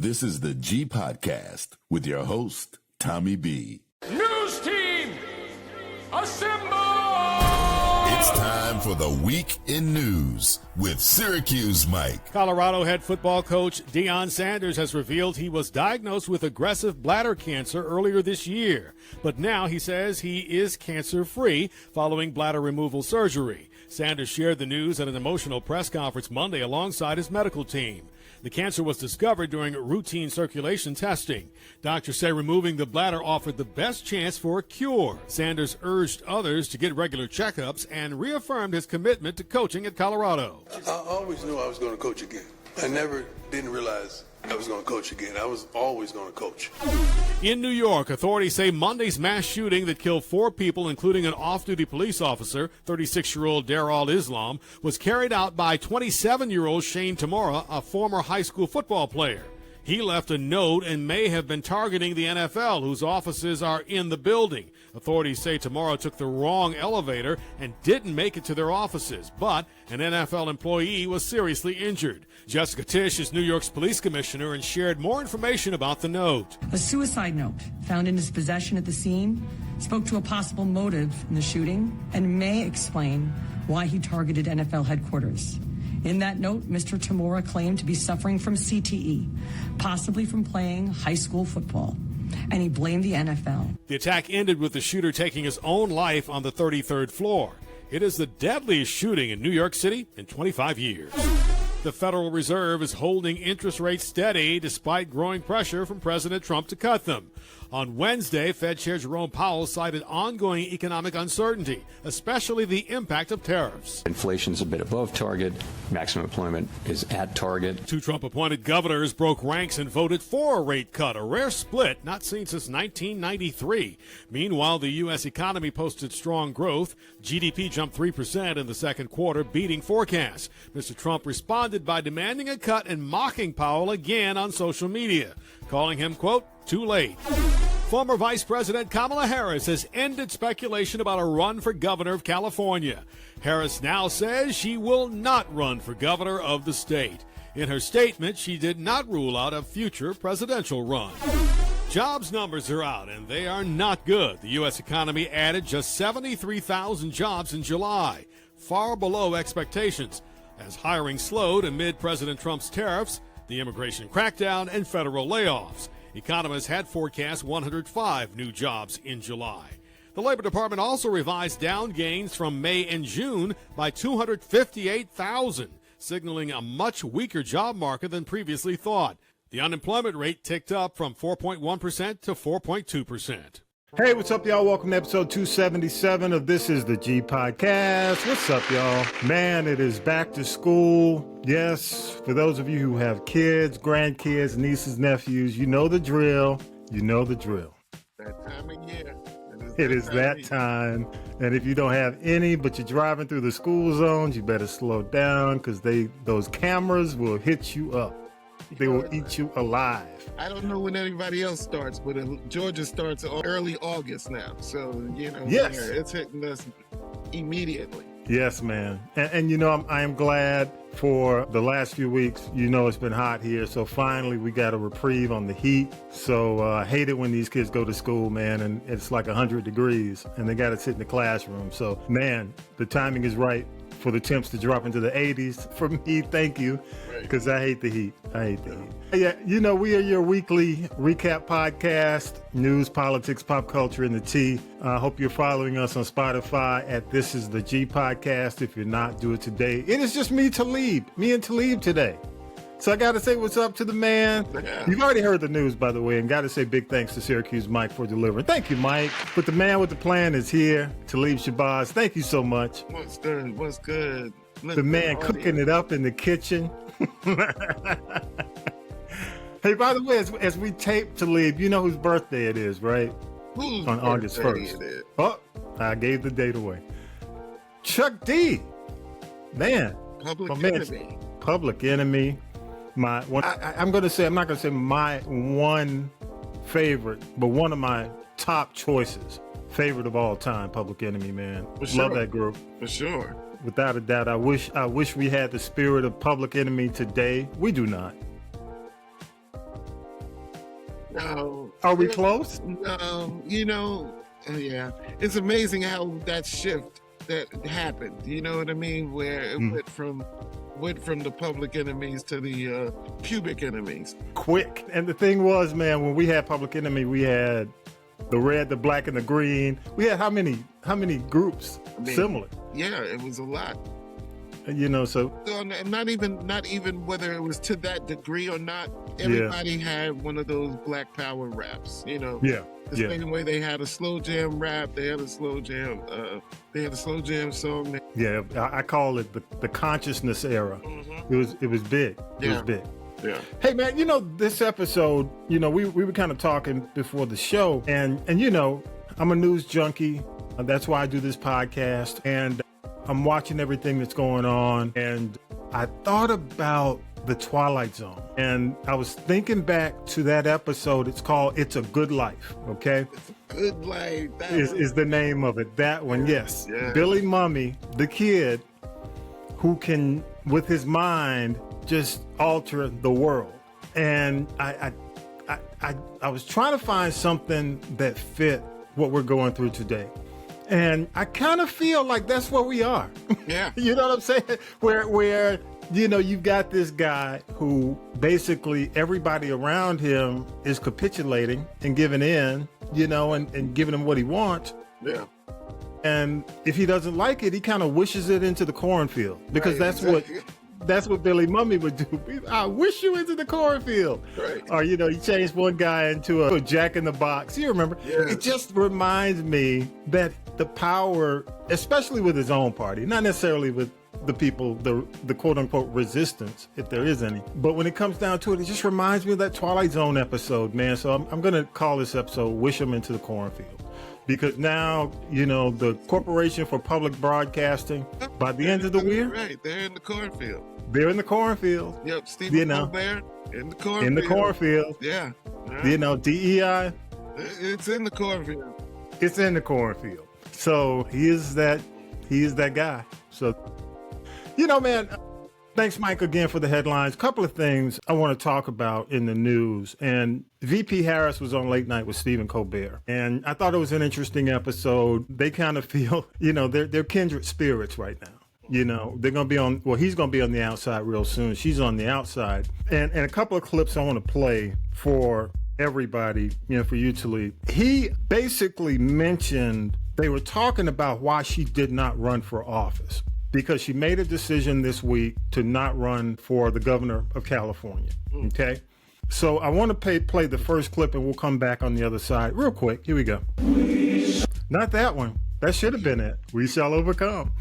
This is the G Podcast with your host, Tommy B. News team, assemble! It's time for the Week in News with Syracuse Mike. Colorado head football coach Deion Sanders has revealed he was diagnosed with aggressive bladder cancer earlier this year. But now he says he is cancer-free following bladder removal surgery. Sanders shared the news at an emotional press conference Monday alongside his medical team. The cancer was discovered during routine circulation testing. Doctors say removing the bladder offered the best chance for a cure. Sanders urged others to get regular checkups and reaffirmed his commitment to coaching at Colorado. I always knew I was going to coach again. I didn't realize I was going to coach again. I was always going to coach. In New York, authorities say Monday's mass shooting that killed 4 people, including an off-duty police officer, 36-year-old Darul Islam, was carried out by 27-year-old Shane Tamora, a former high school football player. He left a note and may have been targeting the NFL, whose offices are in the building. Authorities say Tamora took the wrong elevator and didn't make it to their offices, but an NFL employee was seriously injured. Jessica Tisch is New York's police commissioner and shared more information about the note. A suicide note found in his possession at the scene spoke to a possible motive in the shooting and may explain why he targeted NFL headquarters. In that note, Mr. Tamora claimed to be suffering from CTE, possibly from playing high school football, and he blamed the NFL. The attack ended with the shooter taking his own life on the 33rd floor. It is the deadliest shooting in New York City in 25 years. The Federal Reserve is holding interest rates steady despite growing pressure from President Trump to cut them. On Wednesday, Fed Chair Jerome Powell cited ongoing economic uncertainty, especially the impact of tariffs. Inflation's a bit above target. Maximum employment is at target. 2 Trump-appointed governors broke ranks and voted for a rate cut, a rare split not seen since 1993. Meanwhile, the U.S. economy posted strong growth. GDP jumped 3% in the second quarter, beating forecasts. Mr. Trump responded by demanding a cut and mocking Powell again on social media, calling him, quote, too late. Former Vice President Kamala Harris has ended speculation about a run for governor of California. Harris now says she will not run for governor of the state. In her statement, she did not rule out a future presidential run. Jobs numbers are out, and they are not good. The U.S. economy added just 73,000 jobs in July, far below expectations, as hiring slowed amid President Trump's tariffs, the immigration crackdown, and federal layoffs. Economists had forecast 105 new jobs in July. The Labor Department also revised down gains from May and June by 258,000, signaling a much weaker job market than previously thought. The unemployment rate ticked up from 4.1% to 4.2%. Hey, what's up, y'all? Welcome to episode 277 of This is the G Podcast. What's up, y'all? Man, it is back to school. Yes, for those of you who have kids, grandkids, nieces, nephews, you know the drill. You know the drill. That time of year. It is that time. And if you don't have any, but you're driving through the school zones, you better slow down because those cameras will hit you up. They will eat you alive. I don't know when anybody else starts, but Georgia starts early August now. So, Yes. It's hitting us immediately. Yes, man. And I am glad for the last few weeks. It's been hot here. So finally we got a reprieve on the heat. So I hate it when these kids go to school, man, and it's like 100 degrees and they got to sit in the classroom. So, man, the timing is right for the temps to drop into the 80s. For me, thank you, because I hate the heat. Yeah, we are your weekly recap podcast, news, politics, pop culture, and the tea. I hope you're following us on Spotify at This is the G Podcast. If you're not, do it today. It is just me and Talib today. So I got to say what's up to the man. Yeah. You've already heard the news, by the way, and got to say big thanks to Syracuse Mike for delivering. Thank you, Mike. But the man with the plan is here, Talib Shabazz. Thank you so much. What's good? What's good? The man cooking it up in the kitchen. Hey, by the way, as we tape Talib, you know whose birthday it is, right? On August 1st. Oh, I gave the date away. Chuck D. Man. Public Enemy. I'm not going to say my one favorite, but one of my top choices. Favorite of all time, Public Enemy, man. Love that group. For sure. Without a doubt, I wish we had the spirit of Public Enemy today. We do not. No. Are we close? No. Yeah. It's amazing how that shift that happened. You know what I mean? Where it went from the public enemies to the pubic enemies. Quick. And the thing was, man, when we had Public Enemy, we had the red, the black, and the green. We had how many groups similar? Yeah, it was a lot. So not even whether it was to that degree or not. Everybody had one of those Black Power raps. The same way they had a slow jam rap, they had a slow jam. They had a slow jam song. Yeah, I call it the consciousness era. Mm-hmm. It was big. It was big. Yeah. Hey man, this episode, we were kind of talking before the show, and I'm a news junkie. That's why I do this podcast, and I'm watching everything that's going on, and I thought about the Twilight Zone, and I was thinking back to that episode. It's called "It's a Good Life." Okay, It's a Good Life. Is the name of it? That one, yes. Yeah. Billy Mummy, the kid who can, with his mind, just alter the world. And I was trying to find something that fit what we're going through today. And I kind of feel like that's where we are. Yeah. You know what I'm saying? Where you've got this guy who basically everybody around him is capitulating and giving in, and giving him what he wants. Yeah. And if he doesn't like it, he kind of wishes it into the cornfield, because that's what Billy Mummy would do. I wish you into the cornfield. Right. Or, he changed one guy into a Jack in the Box. You remember? Yeah. It just reminds me that the power, especially with his own party, not necessarily with the people, the quote unquote resistance, if there is any. But when it comes down to it, it just reminds me of that Twilight Zone episode, man. So I'm going to call this episode "Wish 'Em Into the Cornfield." Because now, the Corporation for Public Broadcasting, by the end of the year, right, they're in the cornfield. They're in the cornfield. Yep, Stephen Colbert in the cornfield. In the cornfield. Yeah. DEI. It's in the cornfield. It's in the cornfield. So he is that guy. So, man, thanks, Mike, again for the headlines. Couple of things I want to talk about in the news. And VP Harris was on Late Night with Stephen Colbert. And I thought it was an interesting episode. They kind of feel, they're kindred spirits right now. They're going to be he's going to be on the outside real soon. She's on the outside. And a couple of clips I want to play for everybody, for you, Talib. He basically mentioned they were talking about why she did not run for office, because she made a decision this week to not run for the governor of California. Okay? So I want to play the first clip, and we'll come back on the other side real quick. Here we go. Not that one. That should have been it. We shall overcome.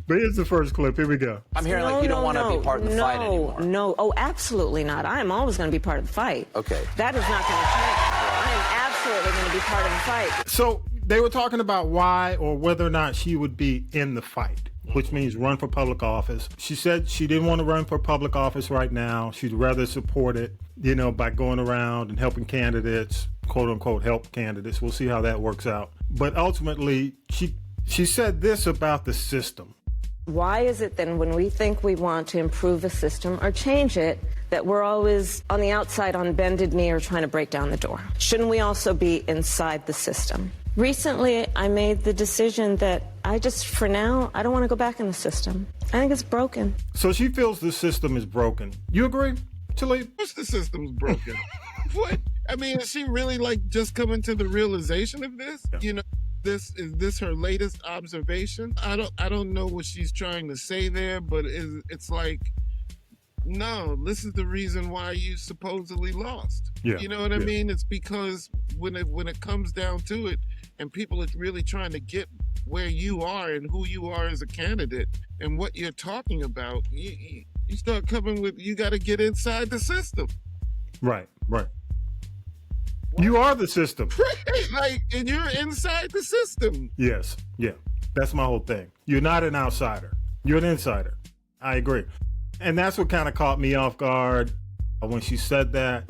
But here's the first clip. Here we go. I'm hearing you don't want to be part of the fight anymore. No, oh, absolutely not. I am always going to be part of the fight. Okay. That is not going to change. I am absolutely going to be part of the fight. So they were talking about why or whether or not she would be in the fight, which means run for public office. She said she didn't want to run for public office right now. She'd rather support it, by going around and helping candidates, quote unquote, help candidates. We'll see how that works out. But ultimately, she said this about the system. Why is it then when we think we want to improve a system or change it that we're always on the outside on bended knee or trying to break down the door? Shouldn't we also be inside the system? Recently, I made the decision that for now, I don't want to go back in the system. I think it's broken. So she feels the system is broken. You agree, Talib? Of course the system's broken. What? I mean, is she really just coming to the realization of this? Yeah. Is this her latest observation? I don't know what she's trying to say there, but it's like, no, this is the reason why you supposedly lost. Yeah. You know what I mean? It's because when it comes down to it, and people are really trying to get where you are and who you are as a candidate and what you're talking about, you start coming with, you got to get inside the system. Right. You are the system. And you're inside the system. Yes. Yeah. That's my whole thing. You're not an outsider. You're an insider. I agree. And that's what kind of caught me off guard when she said that.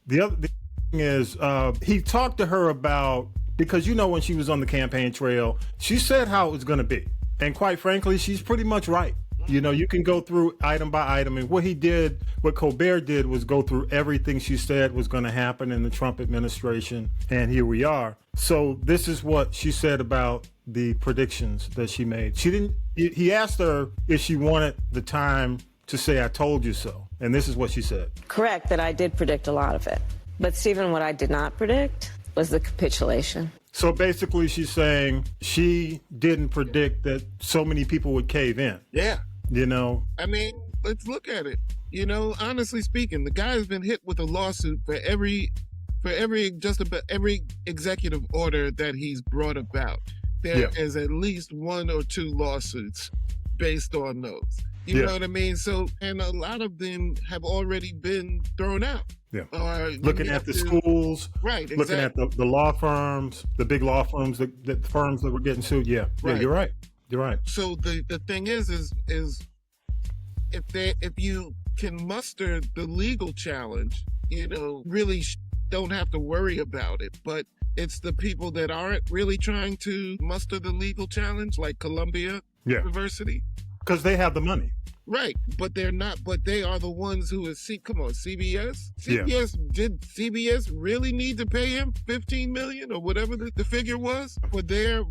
The other thing is, he talked to her about, because when she was on the campaign trail, she said how it was going to be. And quite frankly, she's pretty much right. You know, you can go through item by item. And what Colbert did was go through everything she said was going to happen in the Trump administration. And here we are. So this is what she said about the predictions that she made. He asked her if she wanted the time to say, I told you so. And this is what she said. Correct that I did predict a lot of it. But Stephen, what I did not predict was the capitulation. So basically she's saying she didn't predict that so many people would cave in. Yeah. You know? I mean, let's look at it. You know, honestly speaking, the guy has been hit with a lawsuit for every executive order that he's brought about. There is at least 1 or 2 lawsuits based on those. You know what I mean? So, and a lot of them have already been thrown out. Yeah. Looking at the schools, right? Exactly. Looking at the law firms, the big law firms, the firms that were getting sued. Yeah, right. Yeah, you're right. You're right. So the thing is if you can muster the legal challenge, you know, really don't have to worry about it. But it's the people that aren't really trying to muster the legal challenge, like Columbia University, because they have the money. Right, but they're not. But they are the ones who is. Come on, CBS. Did CBS really need to pay him $15 million or whatever the figure was for their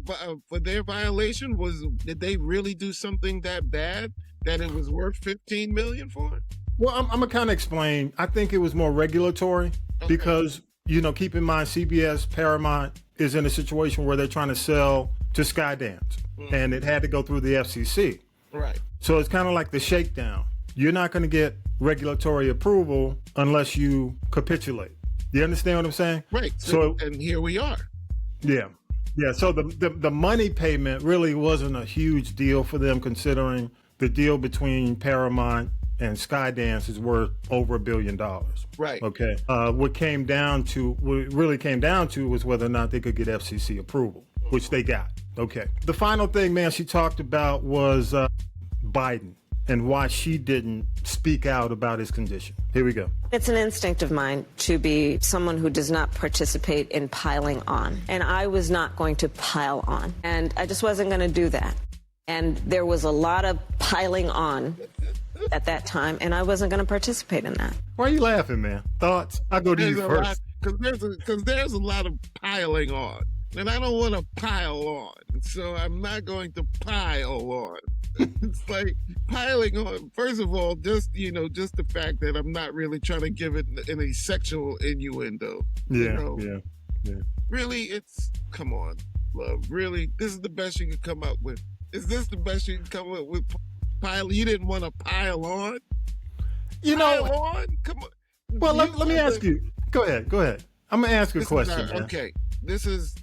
violation? Did they really do something that bad that it was worth $15 million for? Well, I'm gonna kind of explain. I think it was more regulatory because, you know, keep in mind CBS, Paramount is in a situation where they're trying to sell to Skydance, and it had to go through the FCC. Right. So it's kind of like the shakedown. You're not going to get regulatory approval unless you capitulate. You understand what I'm saying? Right. So and here we are. Yeah. Yeah. So the money payment really wasn't a huge deal for them, considering the deal between Paramount and Skydance is worth over $1 billion. Right. Okay. What it really came down to was whether or not they could get FCC approval, which they got. Okay. The final thing, man, she talked about was Biden and why she didn't speak out about his condition. Here we go. It's an instinct of mine to be someone who does not participate in piling on. And I was not going to pile on. And I just wasn't going to do that. And there was a lot of piling on at that time, and I wasn't going to participate in that. Why are you laughing, man? Thoughts? I'll go to you first. Because there's a lot of piling on. And I don't want to pile on, so I'm not going to pile on. It's like piling on. First of all, just the fact that I'm not really trying to give it any sexual innuendo. Yeah. Really, come on, love. Really, this is the best you can come up with. Is this the best you can come up with? You didn't want to pile on. Pile on? Come on. Well, let me ask you. Go ahead. I'm gonna ask you a question. Okay. This is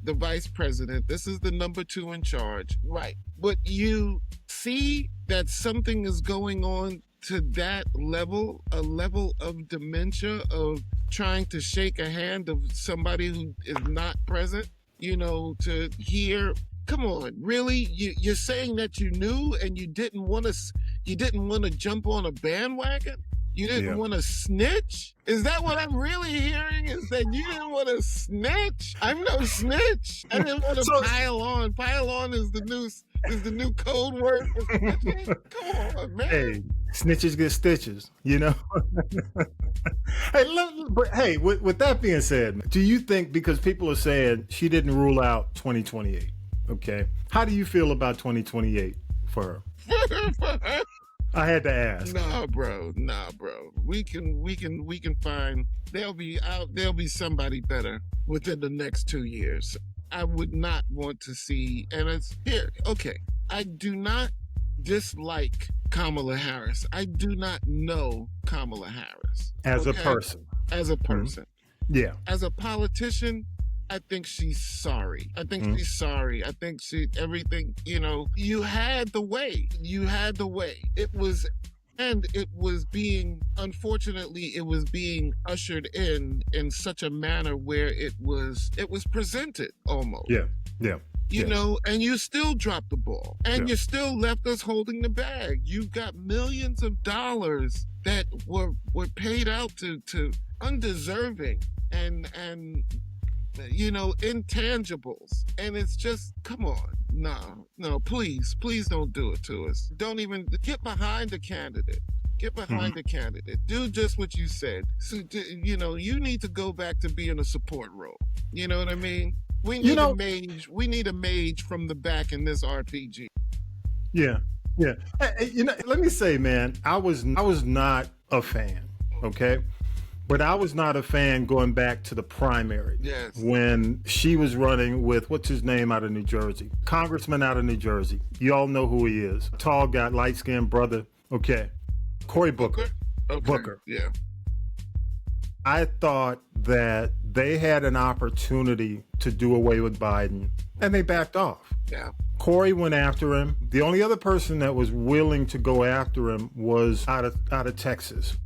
the vice president. This is the number 2 in charge. Right. But you see that something is going on to that level, a level of dementia, of trying to shake a hand of somebody who is not present, to hear. Come on, really? You're saying that you knew and you didn't want to jump on a bandwagon? You didn't want to snitch? Is that what I'm really hearing? Is that you didn't want to snitch? I'm no snitch. I didn't want to pile on. Pile on is the new code word for snitching. Come on, man. Hey, snitches get stitches, Hey, with that being said, do you think, because people are saying she didn't rule out 2028, okay? How do you feel about 2028 for her? I had to ask. Nah, bro. We can find. There'll be somebody better within the next 2 years. I would not want to see. And it's here. Okay. I do not dislike Kamala Harris. I do not know Kamala Harris as a person. Mm-hmm. Yeah. As a politician, I think she's sorry. I think she's sorry. I think everything, you had the way. Unfortunately, it was being ushered in such a manner where it was presented almost. Yeah. And you still dropped the ball. And you still left us holding the bag. You've got millions of dollars that were paid out to undeserving and intangibles. And it's just, come on. No, please don't do it to us. Don't even get behind the candidate. Get behind the candidate. Do just what you said. So, you need to go back to being a support role. You know what I mean? We need a mage. We need a mage from the back in this RPG. Yeah. Let me say, man, I was not a fan. Okay. But I was not a fan going back to the primary. Yes. When she was running with, what's his name out of New Jersey? Congressman out of New Jersey. You all know who he is. Tall guy, light-skinned brother. Okay. Cory Booker. Okay. Booker. Yeah. I thought that they had an opportunity to do away with Biden, and they backed off. Yeah. Cory went after him. The only other person that was willing to go after him was out of Texas.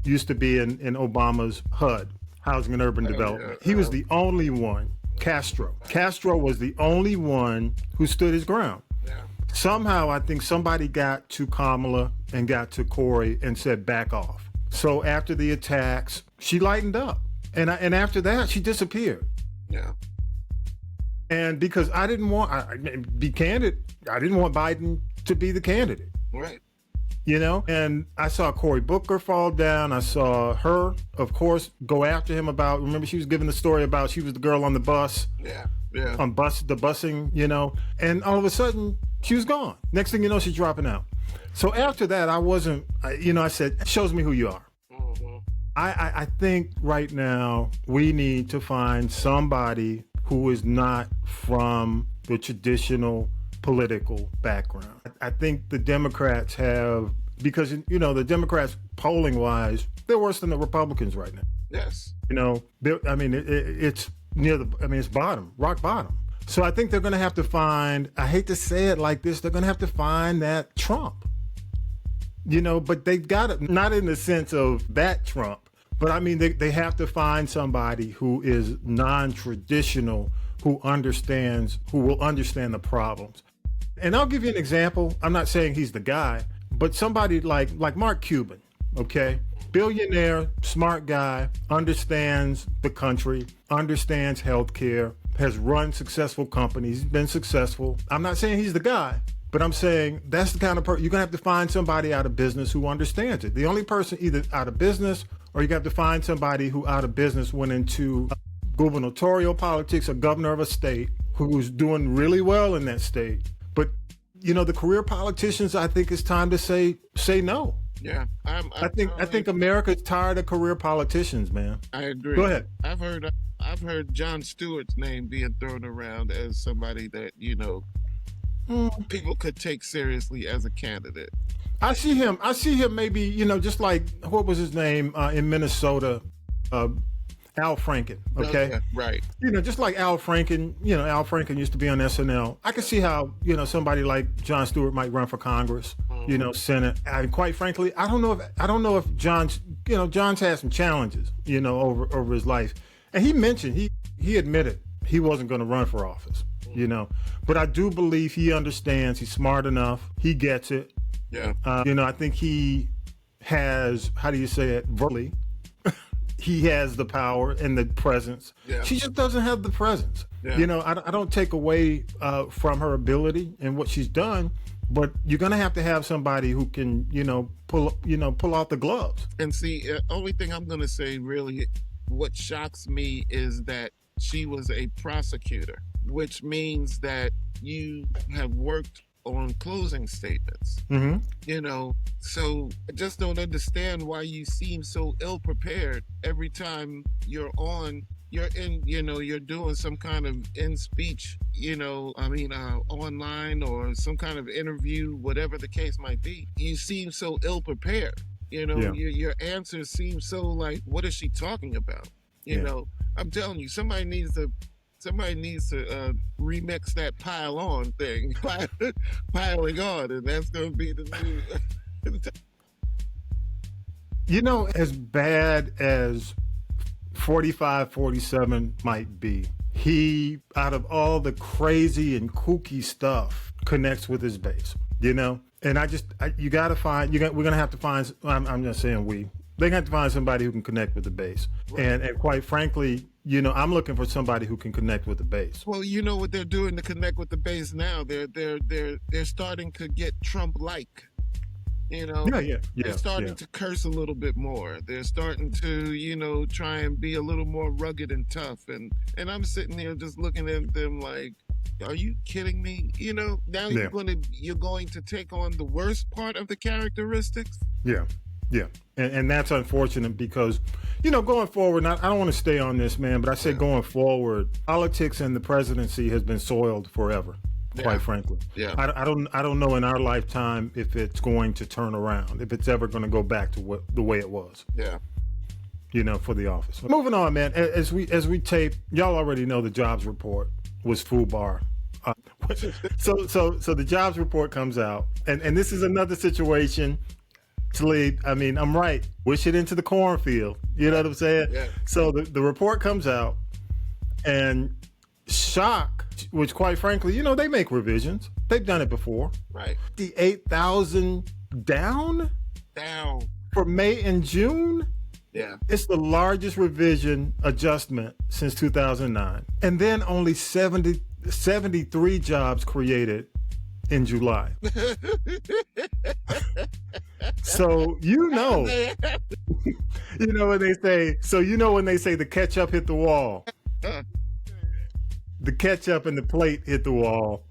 Used to be in Obama's HUD, Housing and Urban Development. He was the only one, Castro. Castro was the only one who stood his ground. Yeah. Somehow, I think somebody got to Kamala and got to Cory and said, back off. So after the attacks, she lightened up. And after that, she disappeared. Yeah. And because I didn't want, be candid, I didn't want Biden to be the candidate. Right. And I saw Cory Booker fall down. I saw her, of course, go after him remember she was giving the story about she was the girl on the bus. Yeah. On the busing, and all of a sudden she was gone. Next thing you know, she's dropping out. So after that, I said, shows me who you are. Mm-hmm. I think right now we need to find somebody who is not from the traditional political background. I think the Democrats have, because, the Democrats polling wise, they're worse than the Republicans right now. Yes. It's it's bottom, rock bottom. So I think they're going to have to find, I hate to say it like this, they're going to have to find that Trump. But they've got it, not in the sense of that Trump, but they have to find somebody who is non-traditional, who will understand the problems. And I'll give you an example. I'm not saying he's the guy, but somebody like Mark Cuban, okay? Billionaire, smart guy, understands the country, understands healthcare, has run successful companies, been successful. I'm not saying he's the guy, but I'm saying that's the kind of person, you're gonna have to find somebody out of business who understands it. The only person either out of business, or you have to find somebody who out of business went into gubernatorial politics, a governor of a state who's doing really well in that state. But, the career politicians, I think it's time to say no. Yeah, I think America's tired of career politicians, man. I agree. Go ahead. I've heard Jon Stewart's name being thrown around as somebody that people could take seriously as a candidate. I see him maybe just like, what was his name in Minnesota, Al Franken. Okay, yeah, right. Just like Al Franken. Al Franken used to be on SNL. I can see how somebody like Jon Stewart might run for Congress. Senate. And quite frankly, I don't know if John's had some challenges. Over his life, and he mentioned he admitted he wasn't going to run for office. But I do believe he understands. He's smart enough. He gets it. Yeah. I think he has. How do you say it? Verbally. He has the power and the presence. Yeah. She just doesn't have the presence. Yeah. I don't take away from her ability and what she's done, but you're gonna have to have somebody who can, pull out the gloves. And see, only thing I'm gonna say, really, what shocks me is that she was a prosecutor, which means that you have worked on closing statements. Mm-hmm. So I just don't understand why you seem so ill-prepared every time you're doing some kind of in-speech, online or some kind of interview, whatever the case might be. You seem so ill-prepared. Your answers seem so like, what is she talking about? I'm telling you, somebody needs to remix that pile on thing, piling on, and that's going to be the new. As bad as 45, 47 might be, he, out of all the crazy and kooky stuff, connects with his base, And we're going to have to find, I'm just saying They have to find somebody who can connect with the base. Right. And quite frankly, I'm looking for somebody who can connect with the base. Well, you know what they're doing to connect with the base now? They're starting to get Trump-like. They're starting to curse a little bit more. They're starting to, try and be a little more rugged and tough. And I'm sitting here just looking at them like, are you kidding me? Now you're going to take on the worst part of the characteristics. Yeah. Yeah. And that's unfortunate because, going forward, I don't want to stay on this, man, but I say going forward, politics and the presidency has been soiled forever. Quite frankly, I don't know in our lifetime if it's going to turn around, if it's ever going to go back to the way it was. Yeah, for the office. Moving on, man. As we tape, y'all already know the jobs report was FUBAR. So the jobs report comes out, and this is another situation. Talib, I'm right. Wish it into the cornfield. You know what I'm saying? Yeah. So the report comes out, and shock, which quite frankly, they make revisions. They've done it before. Right. The 8,000 down for May and June. Yeah. It's the largest revision adjustment since 2009. And then only 73 jobs created in July. So when they say the ketchup hit the wall. The ketchup and the plate hit the wall.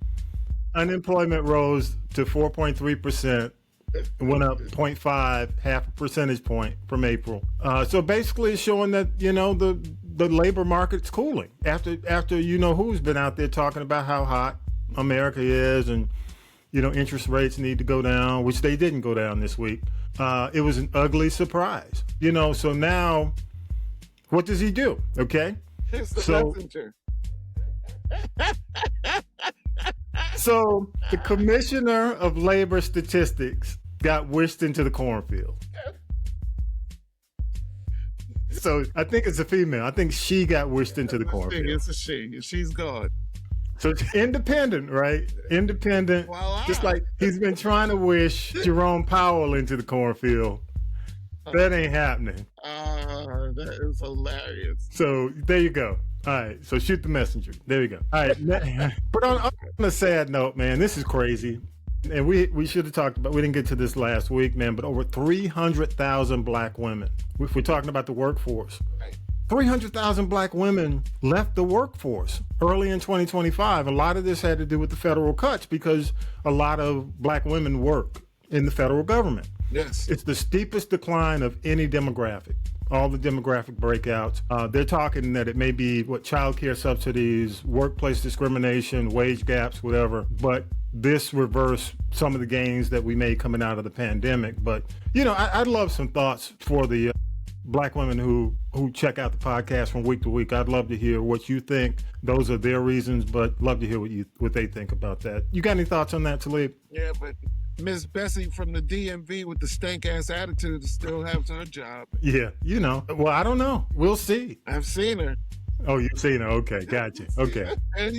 Unemployment rose to 4.3%. It went up 0.5, half a percentage point from April. So basically it's showing that, the labor market's cooling. After who's been out there talking about how hot America is and, interest rates need to go down, which they didn't go down this week. It was an ugly surprise. So now what does he do? Okay. Here's the messenger. So the commissioner of labor statistics got wished into the cornfield. So I think it's a female. I think she got wished into the cornfield. It's a she. She's gone. So it's independent, right? Independent. Voila. Just like he's been trying to wish Jerome Powell into the cornfield. That ain't happening. That is hilarious. So there you go. All right, so shoot the messenger. There you go. All right, but on a sad note, man, this is crazy. And we should have talked about, we didn't get to this last week, man, but over 300,000 black women, if we're talking about the workforce, 300,000 black women left the workforce early in 2025. A lot of this had to do with the federal cuts because a lot of black women work in the federal government. Yes. It's the steepest decline of any demographic. All the demographic breakouts. They're talking that it may be child care subsidies, workplace discrimination, wage gaps, whatever. But this reversed some of the gains that we made coming out of the pandemic. But, I'd love some thoughts for the black women who check out the podcast from week to week. I'd love to hear what you think. Those are their reasons, but love to hear what they think about that. You got any thoughts on that, Talib? Yeah, but Miss Bessie from the DMV with the stank-ass attitude still has her job. Yeah, Well, I don't know. We'll see. I've seen her. Oh, you've seen her. Okay, gotcha. Okay. And,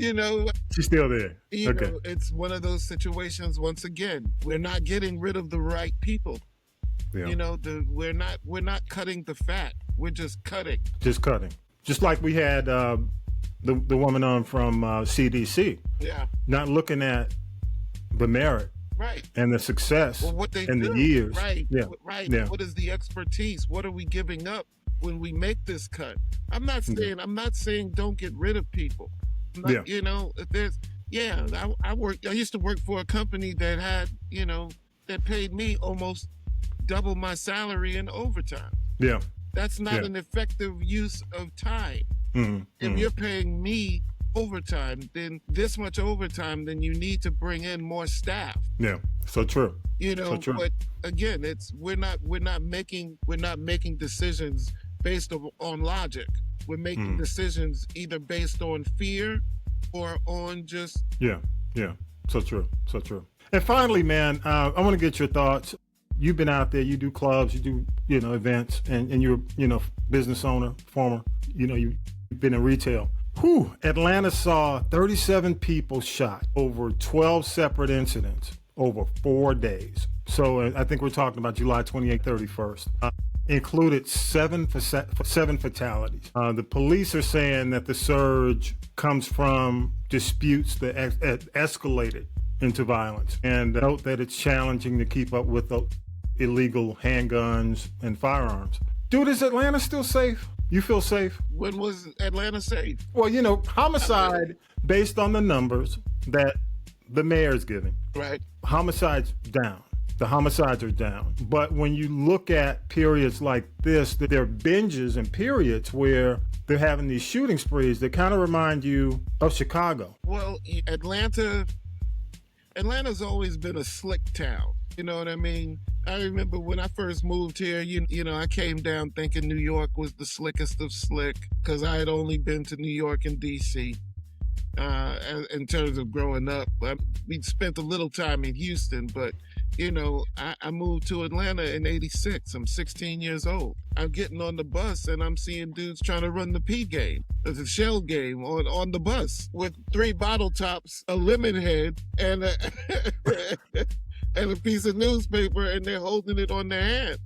she's still there. Okay. It's one of those situations, once again, we're not getting rid of the right people. Yeah. We're not cutting the fat. We're just cutting. Just cutting. Just like we had the woman on from CDC. Yeah. Not looking at the merit. Right. And the success the years. Right. Yeah. Right. Yeah. What is the expertise? What are we giving up when we make this cut? I'm not saying don't get rid of people. I used to work for a company that had, that paid me almost double my salary in overtime. Yeah. That's not an effective use of time. Mm-hmm. If you're paying me overtime, then this much overtime, then you need to bring in more staff. Yeah, so true. So true. But again, we're not making decisions based on logic. We're making decisions either based on fear or on just so true. And finally, man, I want to get your thoughts. You've been out there, you do clubs, you do events, and you're business owner, former, you've been in retail. Atlanta saw 37 people shot over 12 separate incidents over 4 days. So I think we're talking about July 28th, 31st. included seven fatalities. The police are saying that the surge comes from disputes that escalated into violence, and note that it's challenging to keep up with the illegal handguns and firearms. Dude, is Atlanta still safe? You feel safe? When was Atlanta safe? Well, you know, homicide, based on the numbers that the mayor's giving, right? Homicides down. The homicides are down. But when you look at periods like this, there are binges and periods where they're having these shooting sprees that kind of remind you of Chicago. Well, Atlanta's always been a slick town. You know what I mean? I remember when I first moved here, you know, I came down thinking New York was the slickest of slick because I had only been to New York and D.C. In terms of growing up. We spent a little time in Houston, but, you know, I moved to Atlanta in 86. I'm 16 years old. I'm getting on the bus and I'm seeing dudes trying to run the P game, the shell game on the bus with 3 bottle tops, a lemon head, and and a piece of newspaper, and they're holding it on their hand.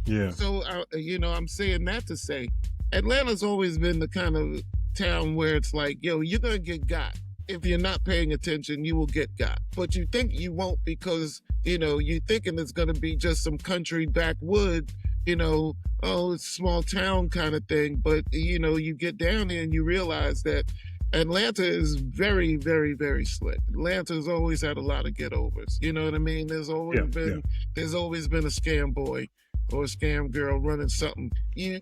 Yeah. So, you know, I'm saying that to say Atlanta's always been the kind of town where it's like, yo, you're going to get got. If you're not paying attention, you will get got. But you think you won't because, you know, you're thinking it's going to be just some country backwood, you know, oh, it's a small town kind of thing. But, you know, you get down there and you realize that Atlanta is very, very, very slick. Atlanta's always had a lot of get-overs. You know what I mean? There's always been a scam boy or a scam girl running something. You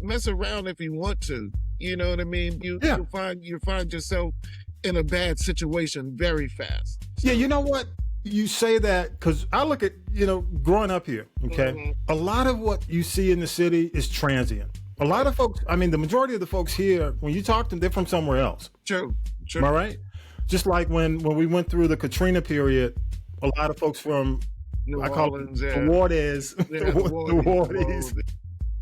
mess around if you want to. You know what I mean? You find yourself in a bad situation very fast. So, yeah, you know what? You say that because I look at, you know, growing up here, okay? A lot of what you see in the city is transient. A lot of folks, I mean, the majority of the folks here, when you talk to them, they're from somewhere else. True. Am I right? Just like when we went through the Katrina period, a lot of folks from, New I call Orleans, it the Wardies, the Wardies,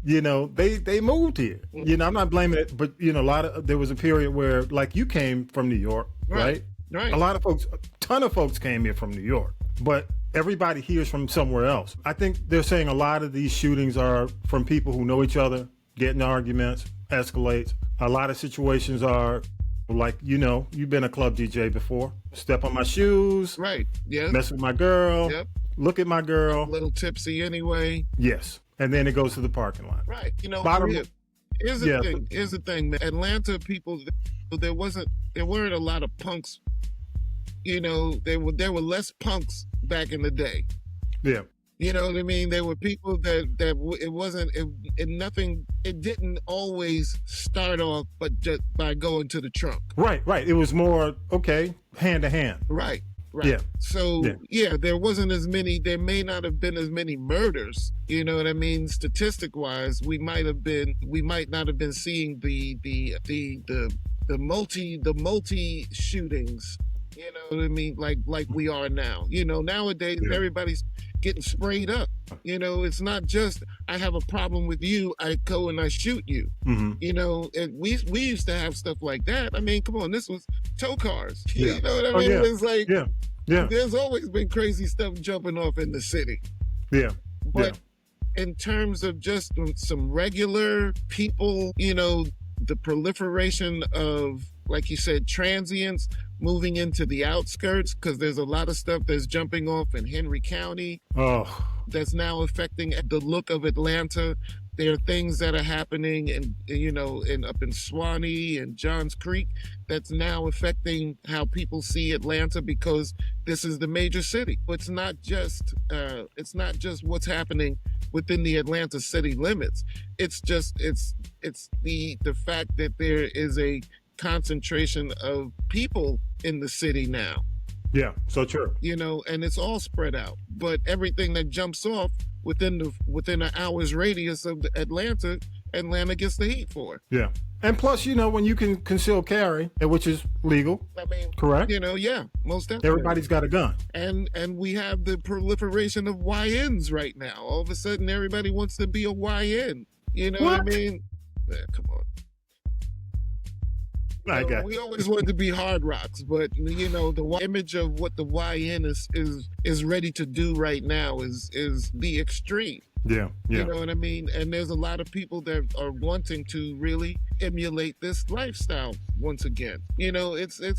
you know, they moved here. You know, I'm not blaming it, but, you know, there was a period where, like, you came from New York, right? Right. A lot of folks, a ton of folks came here from New York, but everybody here is from somewhere else. I think they're saying a lot of these shootings are from people who know each other, get in arguments, escalates. A lot of situations are like, you know, you've been a club DJ before. Step on my shoes. Right. Yeah. Mess with my girl. Yep. Look at my girl. A little tipsy anyway. Yes. And then it goes to the parking lot. Right. You know, here's the thing, man. Atlanta people, there weren't a lot of punks. You know, there were less punks back in the day. Yeah. You know what I mean? There were people that it didn't always start off, but just by going to the trunk. Right. It was more, okay, hand to hand. Right. Yeah. So, there wasn't as many, there may not have been as many murders. You know what I mean? Statistic wise, we might not have been seeing the multi shootings. You know what I mean? Like we are now. You know, nowadays everybody's getting sprayed up. You know, it's not just I have a problem with you, I go and I shoot you. Mm-hmm. You know, and we used to have stuff like that. I mean, come on, this was tow cars. You know what I mean? It's like there's always been crazy stuff jumping off in the city. Yeah. But in terms of just some regular people, you know, the proliferation of, like you said, transients moving into the outskirts, because there's a lot of stuff that's jumping off in Henry County that's now affecting the look of Atlanta. There are things that are happening up in Swanee and Johns Creek that's now affecting how people see Atlanta, because this is the major city. It's not just what's happening within the Atlanta city limits. It's the fact that there is a concentration of people in the city now. Yeah, so true. You know, and it's all spread out. But everything that jumps off within an hour's radius of Atlanta gets the heat for. Yeah. And plus, you know, when you can conceal carry, which is legal, I mean, correct? You know, yeah, most definitely. Everybody's got a gun. And we have the proliferation of YNs right now. All of a sudden, everybody wants to be a YN. You know what I mean? Yeah, come on. We always wanted to be hard rocks, but you know, the image of what the YN is ready to do right now is the extreme. Yeah. You know what I mean? And there's a lot of people that are wanting to really emulate this lifestyle once again. You know,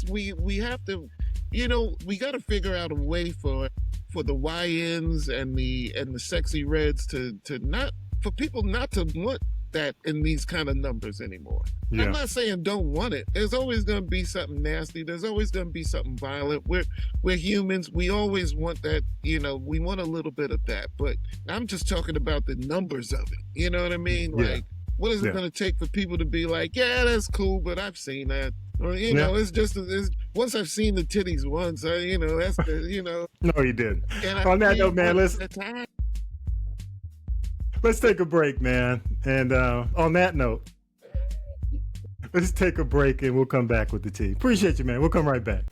we have to, you know, we got to figure out a way for the YNs and the sexy reds to not, for people not to want that in these kind of numbers anymore. I'm not saying don't want it. There's always going to be something nasty. There's always going to be something violent. We're humans. We always want that, you know, we want a little bit of that. But I'm just talking about the numbers of it. You know what I mean? Like, what is it going to take for people to be like, yeah, that's cool, but I've seen that. Or, you know, it's just, once I've seen the titties once, you know, that's the, you know. No, you didn't. On that note, man, let's take a break, man. And on that note, let's take a break and we'll come back with the tea. Appreciate you, man. We'll come right back.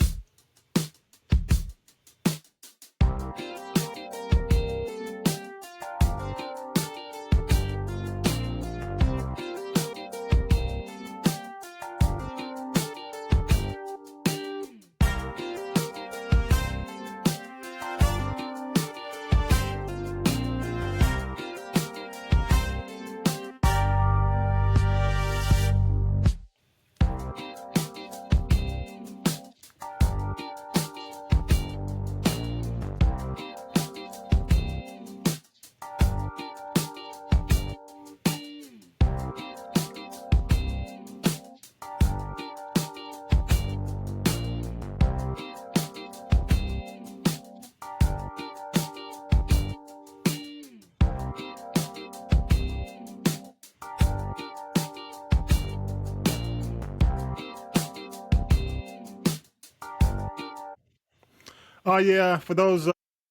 Oh yeah, for those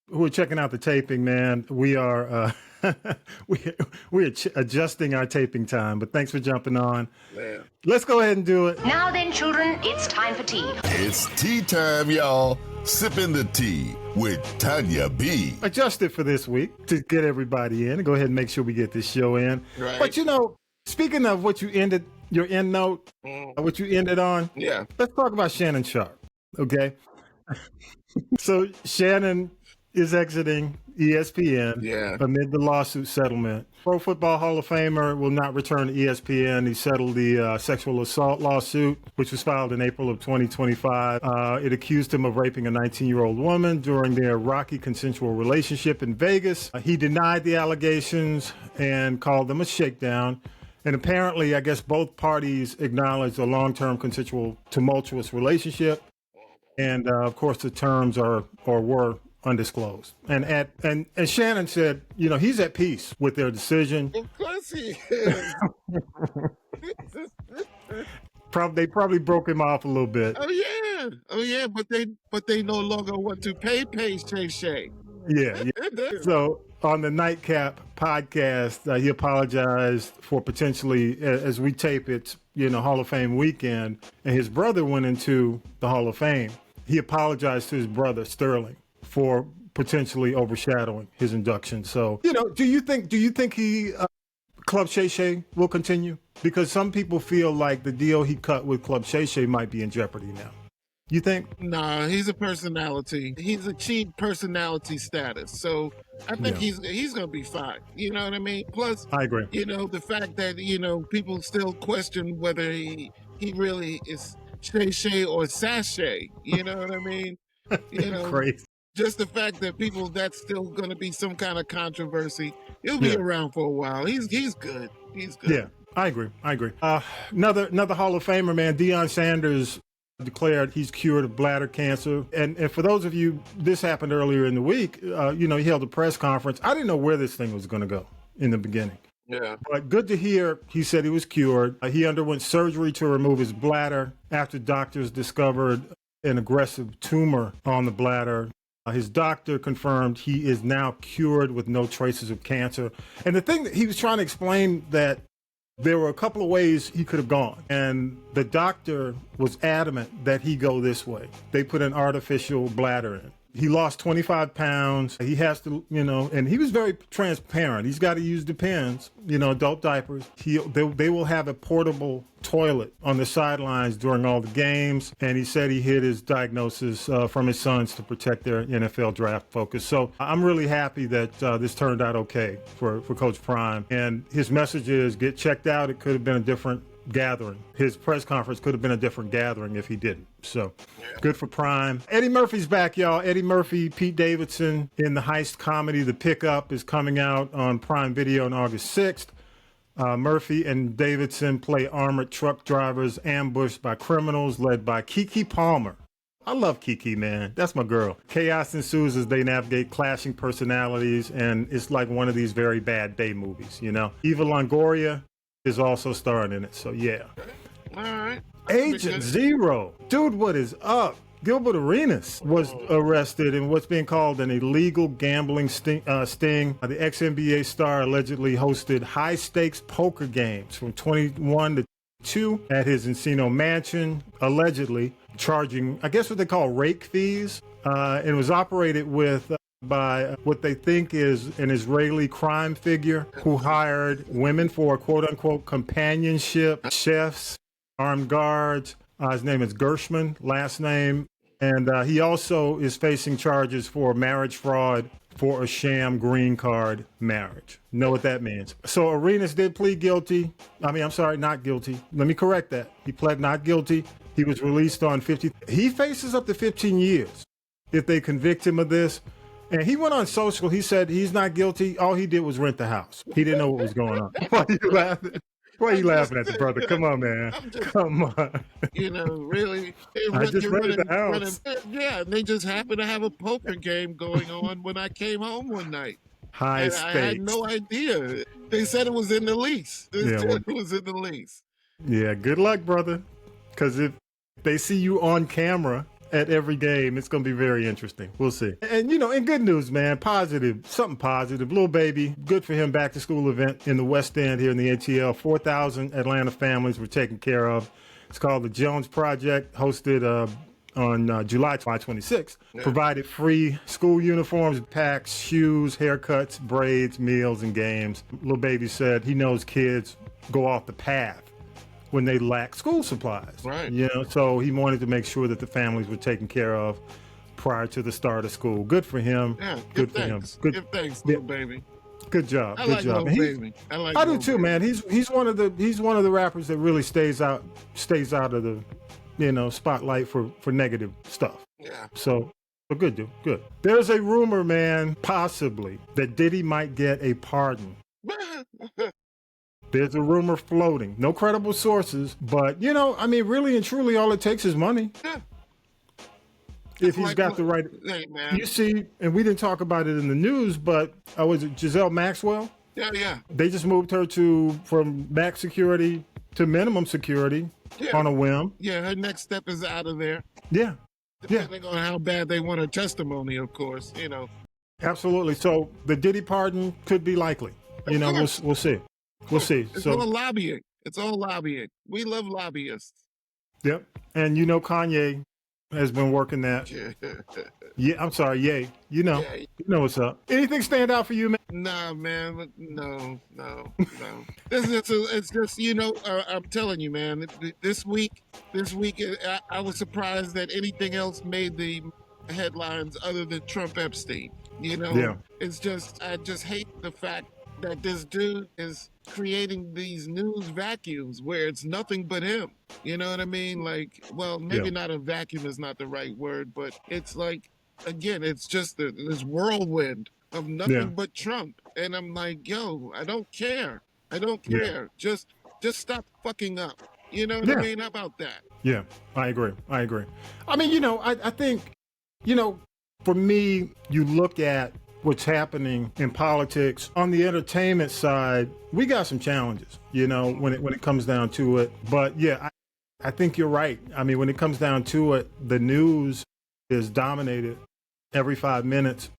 who are checking out the taping, man, we are we're adjusting our taping time. But thanks for jumping on. Man. Let's go ahead and do it. Now then, children, it's time for tea. It's tea time, y'all. Sipping the tea with Tanya B. Adjusted for this week to get everybody in and go ahead and make sure we get this show in. Right. But you know, speaking of what you ended your end note, what you ended on, let's talk about Shannon Sharpe. Okay. So Shannon is exiting ESPN amid the lawsuit settlement. Pro Football Hall of Famer will not return to ESPN. He settled the sexual assault lawsuit, which was filed in April of 2025. It accused him of raping a 19-year-old woman during their rocky consensual relationship in Vegas. He denied the allegations and called them a shakedown. And apparently, I guess both parties acknowledged a long-term consensual tumultuous relationship. And of course, the terms are or were undisclosed. And Shannon said, you know, he's at peace with their decision. Of course he is. They probably broke him off a little bit. Oh yeah, but they no longer want to pay Shay. Yeah. So on the Nightcap podcast, he apologized for potentially, as we tape it, you know, Hall of Fame weekend, and his brother went into the Hall of Fame. He apologized to his brother Sterling for potentially overshadowing his induction. So, you know, do you think he Club Shay Shay will continue? Because some people feel like the deal he cut with Club Shay Shay might be in jeopardy now. You think? Nah, he's a personality. He's achieved personality status. So I think he's going to be fine. You know what I mean? Plus, I agree. You know, the fact that, you know, people still question whether he really is Shay Shay or Sashay. You know what I mean? You know, crazy. Just the fact that that's still going to be some kind of controversy. He'll be around for a while. He's good. He's good. Yeah, I agree. Another Hall of Famer, man, Deion Sanders declared he's cured of bladder cancer. And for those of you, this happened earlier in the week, you know, he held a press conference. I didn't know where this thing was going to go in the beginning. Yeah. But good to hear he said he was cured. He underwent surgery to remove his bladder after doctors discovered an aggressive tumor on the bladder. His doctor confirmed he is now cured with no traces of cancer. And the thing that he was trying to explain that there were a couple of ways he could have gone. And the doctor was adamant that he go this way. They put an artificial bladder in. He lost 25 pounds. He has to, and he was very transparent. He's got to use Depends, adult diapers. They will have a portable toilet on the sidelines during all the games. And he said he hid his diagnosis from his sons to protect their NFL draft focus. So I'm really happy that this turned out okay for Coach Prime. And his message is get checked out. It could have been a different gathering. His press conference could have been a different gathering if he didn't. So good for Prime. Eddie Murphy's back, y'all. Eddie Murphy, Pete Davidson in the heist comedy The Pickup is coming out on Prime Video on August 6th. Murphy and Davidson play armored truck drivers ambushed by criminals led by Keke Palmer. I love Keke, man. That's my girl. Chaos ensues as they navigate clashing personalities, and it's like one of these very bad day movies, Eva Longoria is also starring in it, so yeah. All right. Agent Zero. Dude, what is up? Gilbert Arenas was arrested in what's being called an illegal gambling sting. The ex-NBA star allegedly hosted high-stakes poker games from 21 to 2 at his Encino mansion, allegedly charging, I guess what they call rake fees. It was operated by what they think is an Israeli crime figure who hired women for quote-unquote companionship, chefs, armed guards. His name is Gershman, last name. And he also is facing charges for marriage fraud for a sham green card marriage. Know what that means. So Arenas did plead guilty. Not guilty. Let me correct that. He pled not guilty. He was released on 50. He faces up to 15 years if they convict him of this. And he went on social. He said he's not guilty. All he did was rent the house. He didn't know what was going on. Why are you laughing? Why are you laughing at the brother? Come on, man. Come on. Really. I just rented the house. Yeah, they just happened to have a poker game going on when I came home one night. High stakes. I had no idea. They said it was in the lease. It was in the lease. Yeah, good luck, brother. Because if they see you on camera at every game, it's going to be very interesting. We'll see. And, in good news, man, something positive. Lil Baby, good for him, back to school event in the West End here in the ATL. 4,000 Atlanta families were taken care of. It's called the Jones Project, hosted on July 26th. Yeah. Provided free school uniforms, packs, shoes, haircuts, braids, meals, and games. Lil Baby said he knows kids go off the path when they lack school supplies. Right. So he wanted to make sure that the families were taken care of prior to the start of school. Good for him. Yeah, good for him. Good. Give thanks, Lil Baby. Good job. I Good like job. Lil Baby. I do too, man. He's one of the rappers that really stays out of the spotlight for negative stuff. Yeah. So good, dude. Good. There's a rumor, man, possibly that Diddy might get a pardon. There's a rumor floating. No credible sources, but really and truly, all it takes is money. Yeah. If he's got the right, man. You see, and we didn't talk about it in the news, but was it Giselle Maxwell? Yeah. They just moved her from max security to minimum security on a whim. Yeah, her next step is out of there. Yeah. Depending on how bad they want her testimony, of course. Absolutely. So the Diddy pardon could be likely. We'll see. We'll see. It's all lobbying. It's all lobbying. We love lobbyists. Yep. And Kanye has been working that. Yeah, I'm sorry. Yay. You know what's up. Anything stand out for you, man? Nah, man. No. It's just, I'm telling you, man, this week, I was surprised that anything else made the headlines other than Trump Epstein. Yeah. It's just, I just hate the fact that this dude is creating these news vacuums where it's nothing but him. You know what I mean? Maybe not a vacuum is not the right word, but it's like, again, it's just this whirlwind of nothing but Trump. And I'm like, yo, I don't care. Just stop fucking up. You know what I mean? How about that? Yeah, I agree. I mean, I think, for me, you look at what's happening in politics on the entertainment side, we got some challenges, when it comes down to it. But yeah, I think you're right. I mean, when it comes down to it, the news is dominated every 5 minutes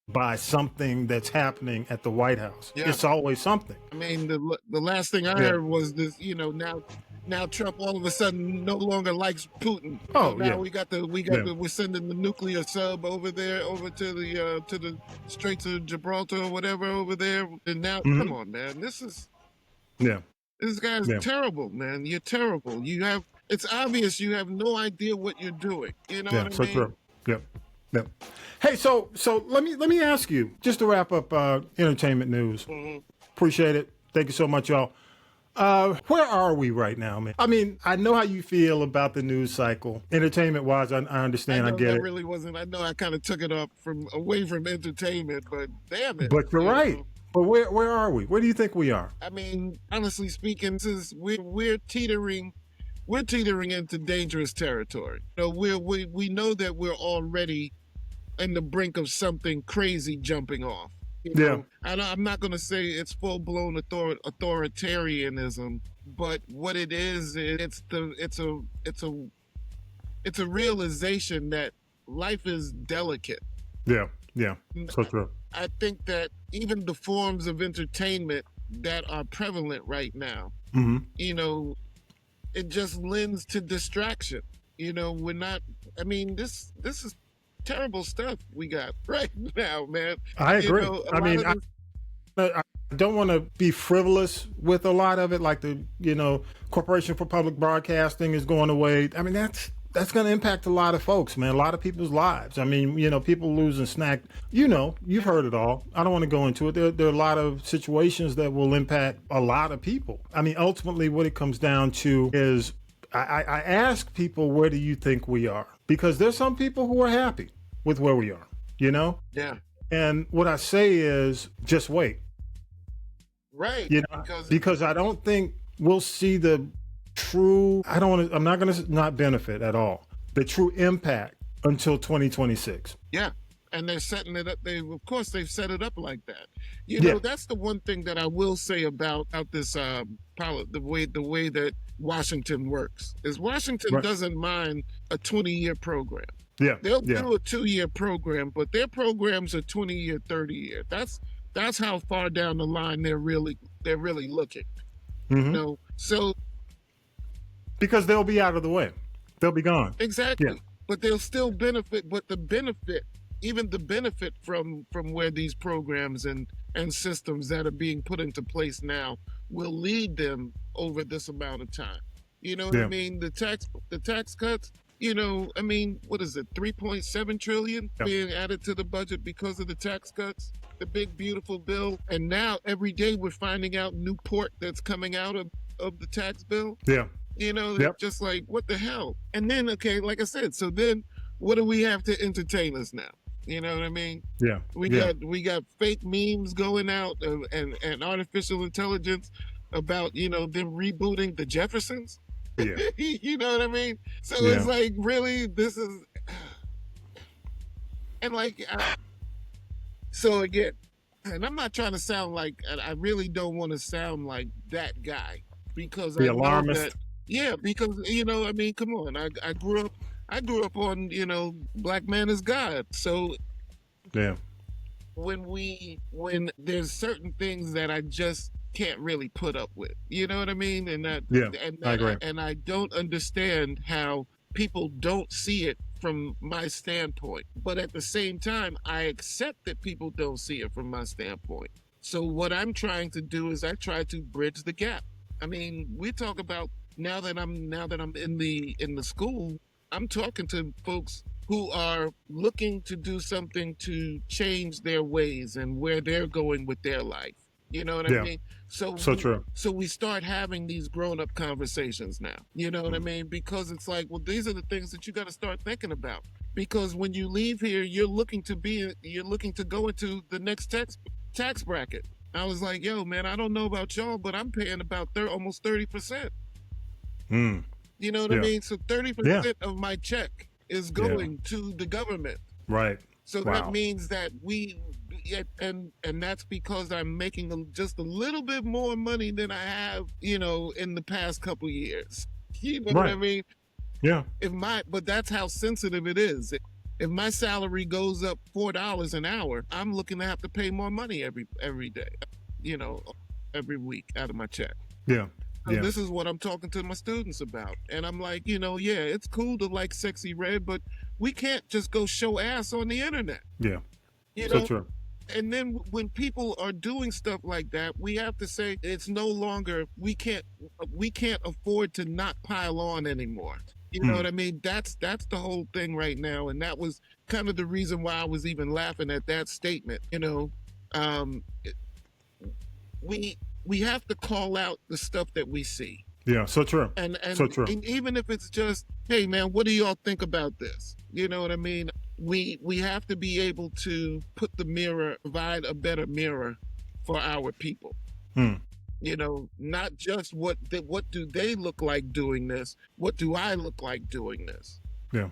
by something that's happening at the White House. Yeah. It's always something. I mean, the last thing I heard was this, now now Trump all of a sudden no longer likes Putin. Oh, so now yeah. we're sending the nuclear sub over there, over to the Straits of Gibraltar or whatever over there. And now, come on, man, this guy's terrible, man. You're terrible. It's obvious you have no idea what you're doing. You know what I mean? True. Yep. Hey, so let me ask you, just to wrap up entertainment news. Appreciate it. Thank you so much, y'all. Where are we right now, man? I mean, I know how you feel about the news cycle. Entertainment-wise, I understand. I get it. Really wasn't. I know I kind of took it away from entertainment, but damn it. But you're right. But where are we? Where do you think we are? I mean, honestly speaking, we're teetering into dangerous territory. We know that we're already in the brink of something crazy jumping off. I'm not going to say it's full-blown authoritarianism, but what it is, it's a realization that life is delicate. Yeah, so true. I think that even the forms of entertainment that are prevalent right now, it just lends to distraction. We're not. I mean, this is terrible stuff we got right now, man. I agree. I don't want to be frivolous with a lot of it, like the Corporation for Public Broadcasting is going away. I mean, that's going to impact a lot of folks, man. A lot of people's lives. I mean, people losing snack. You've heard it all. I don't want to go into it. There are a lot of situations that will impact a lot of people. I mean, ultimately, what it comes down to is I ask people, where do you think we are? Because there's some people who are happy with where we are, Yeah. And what I say is just wait. Right. Because I don't think we'll see the true, I'm not going to not benefit at all, the true impact until 2026. Yeah. And they're setting it up. They've set it up like that. That's the one thing that I will say about this pilot, the way that Washington works is Washington doesn't mind a 20-year program. Yeah. They'll do a 2-year program, but their programs are 20-year, 30-year. That's how far down the line they're really looking. So because they'll be out of the way. They'll be gone. Exactly. Yeah. But they'll still benefit, but the benefit from where these programs and systems that are being put into place now will lead them over this amount of time. You know what I mean? The tax cuts, I mean, what is it? 3.7 trillion being added to the budget because of the tax cuts, the big, beautiful bill. And now every day we're finding out new port that's coming out of the tax bill. Yeah. Just like, what the hell? And then, okay, like I said, so then what do we have to entertain us now? You know what I mean? Yeah. We got fake memes going out and artificial intelligence about, them rebooting the Jeffersons. Yeah. You know what I mean? So it's like, really, this is, and like, so again, and I'm not trying to sound like, I really don't want to sound like that guy because the alarmist. Because I mean, come on, I grew up on Black man is God. So when there's certain things that I just can't really put up with, you know what I mean? And I agree. And I don't understand how people don't see it from my standpoint. But at the same time, I accept that people don't see it from my standpoint. So what I'm trying to do is I try to bridge the gap. I mean, we talk about now that I'm in the school, I'm talking to folks who are looking to do something to change their ways and where they're going with their life. You know what I mean? So true. So we start having these grown-up conversations now. You know what I mean? Because it's like, well, these are the things that you got to start thinking about. Because when you leave here, you're looking to go into the next tax bracket. I was like, yo, man, I don't know about y'all, but I'm paying about almost 30%. You know what I mean? So 30% of my check is going to the government. Right. So that means that and that's because I'm making just a little bit more money than I have, in the past couple years. You know what I mean? Yeah. But that's how sensitive it is. If my salary goes up $4 an hour, I'm looking to have to pay more money every day, every week out of my check. Yeah. So this is what I'm talking to my students about. And I'm like, yeah, it's cool to like sexy red, but we can't just go show ass on the internet. Yeah. So true. And then when people are doing stuff like that, we have to say it's no longer, we can't afford to not pile on anymore. You know what I mean? That's the whole thing right now. And that was kind of the reason why I was even laughing at that statement. We have to call out the stuff that we see. Yeah, so true. And so true. And even if it's just, hey man, what do y'all think about this? You know what I mean? We have to be able to provide a better mirror for our people. Not just what do they look like doing this? What do I look like doing this? Yeah.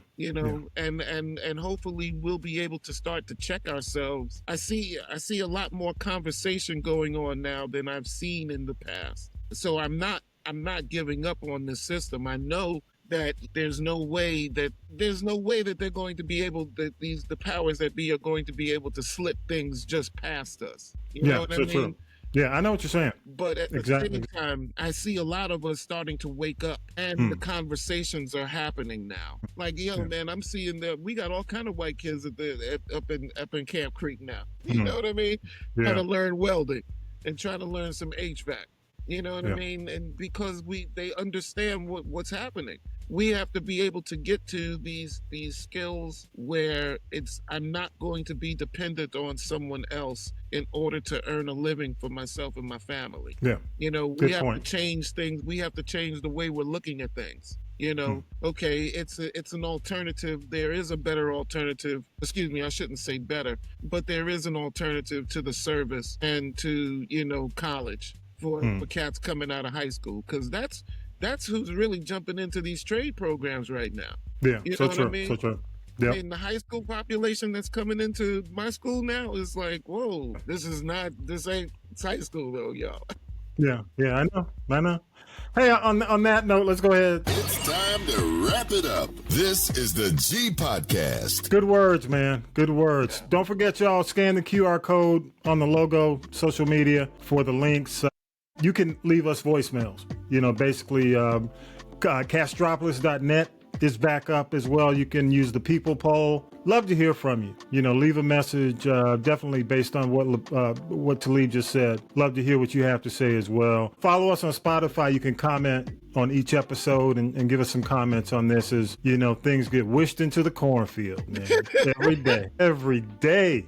And hopefully we'll be able to start to check ourselves. I see a lot more conversation going on now than I've seen in the past. So I'm not giving up on this system. I know that there's no way that they're going to be able, that the powers that be are going to be able to slip things just past us. You know what I mean? True. Yeah, I know what you're saying. But at the same time, I see a lot of us starting to wake up, and the conversations are happening now. Like, man, I'm seeing that we got all kind of white kids up in Camp Creek now. You know what I mean? Trying to learn welding and trying to learn some HVAC. You know what I mean? And because they understand what's happening. We have to be able to get to these skills where I'm not going to be dependent on someone else in order to earn a living for myself and my family. Yeah. We have to change things. We have to change the way we're looking at things. Okay, it's an alternative. There is a better alternative. Excuse me, I shouldn't say better, but there is an alternative to the service and to, college for cats coming out of high school, because that's who's really jumping into these trade programs right now. Yeah, you know so what true. I mean? So true. Yep. I mean, the high school population that's coming into my school now is like, whoa, this ain't high school though, y'all. Yeah, I know. Hey, on that note, let's go ahead. It's time to wrap it up. This is the G Podcast. Good words, man. Good words. Don't forget, y'all, scan the QR code on the logo, social media for the links. You can leave us voicemails. Basically, Castropolis.net is back up as well. You can use the people poll. Love to hear from you. Leave a message, definitely based on what Talib just said. Love to hear what you have to say as well. Follow us on Spotify. You can comment on each episode and give us some comments on this as, things get wished into the cornfield, man. Every day.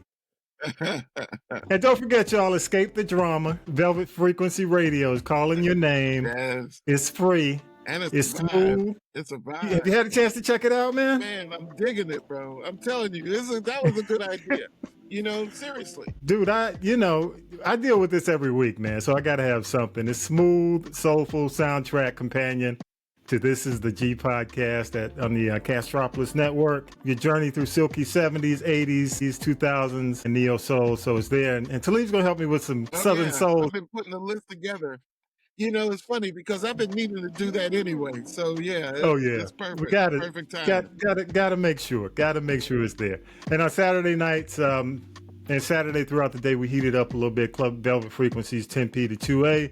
And don't forget, y'all, escape the drama. Velvet Frequency Radio is calling your name. Yes. It's free. And it's smooth. It's a vibe. Have you had a chance to check it out, man? Man, I'm digging it, bro. I'm telling you, that was a good idea. Seriously. Dude, I deal with this every week, man. So I got to have something. It's smooth, soulful soundtrack companion to This Is the G Podcast on the Castropolis Network. Your journey through silky 70s, 80s, 2000s, and neo soul. So it's there. And Talib's going to help me with some Southern soul. I've been putting a list together. It's funny because I've been needing to do that anyway. So yeah. It's perfect. We got it. Perfect time. Got to make sure. Got to make sure it's there. And on Saturday nights and Saturday throughout the day, we heat it up a little bit. Club Velvet Frequencies 10p to 2a.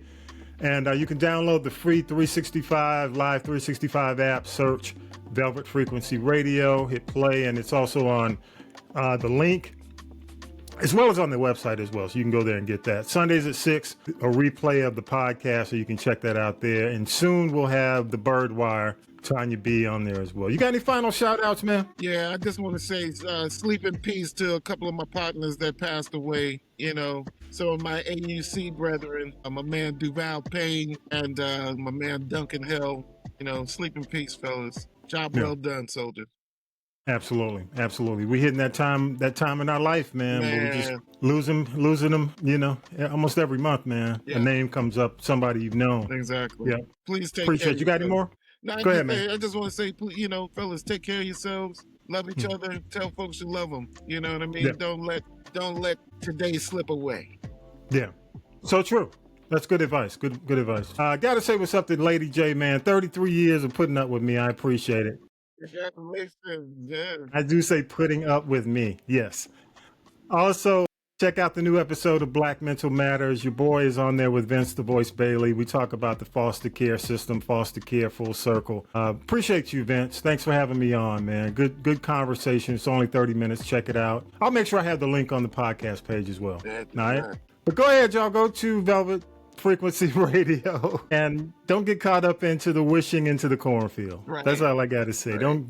And you can download the free 365 Live 365 app. Search Velvet Frequency Radio. Hit play, and it's also on the link, as well as on the website as well. So you can go there and get that. Sundays at 6, a replay of the podcast, so you can check that out there. And soon we'll have the Birdwire, Tanya B, on there as well. You got any final shout outs, man? Yeah, I just want to say sleep in peace to a couple of my partners that passed away. Some of my AUC brethren, my man Duval Payne and my man Duncan Hill. Sleep in peace, fellas. Job well done, soldiers. Absolutely. We hitting that time in our life, man. Where we're just losing them, almost every month, man. Yeah. A name comes up, somebody you've known. Exactly. Yeah. Please take Appreciate care. You got any more? No, Go ahead, man. I just want to say, fellas, take care of yourselves. Love each other. Tell folks you love them. You know what I mean? Yeah. Don't let today slip away. Yeah. So true. That's good advice. Good advice. Gotta say what's up to Lady J, man. 33 years of putting up with me. I appreciate it. Congratulations. Yeah. I do say putting up with me. Yes. Also, Check out the new episode of Black Mental Matters. Your boy is on there with Vince the Voice Bailey. We talk about the foster care system, foster care full circle. Appreciate you, Vince. Thanks for having me on, man. Good conversation. It's only 30 minutes. Check it out. I'll make sure I have the link on the podcast page as well. All right? But go ahead, y'all. Go to Velvet Frequency Radio and don't get caught up into the wishing into the cornfield. Right. That's all I got to say. Right.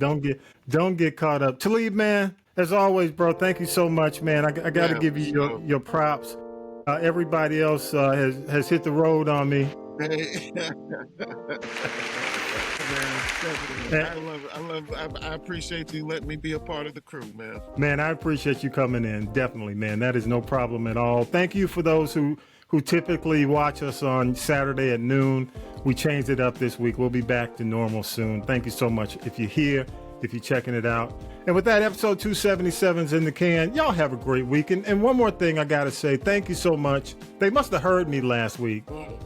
Don't get caught up. Talib, man. As always, bro, thank you so much, man. I got to give you your props. Everybody else has hit the road on me. I appreciate you letting me be a part of the crew, man. Man, I appreciate you coming in. Definitely, man. That is no problem at all. Thank you for those who typically watch us on Saturday at noon. We changed it up this week. We'll be back to normal soon. Thank you so much. If you're here, if you're checking it out. And with that, episode 277's in the can. Y'all have a great week. And one more thing I got to say, thank you so much. They must have heard me last week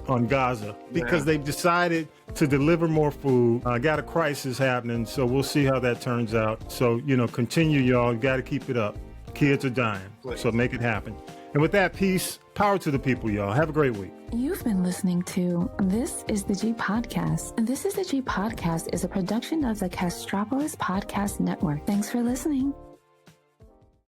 on Gaza because they've decided to deliver more food. Got a crisis happening, so we'll see how that turns out. So, continue, y'all. You got to keep it up. Kids are dying, so make it happen. And with that, peace, power to the people, y'all. Have a great week. You've been listening to This is the G Podcast. This is the G Podcast is a production of the Castropolis Podcast Network. Thanks for listening.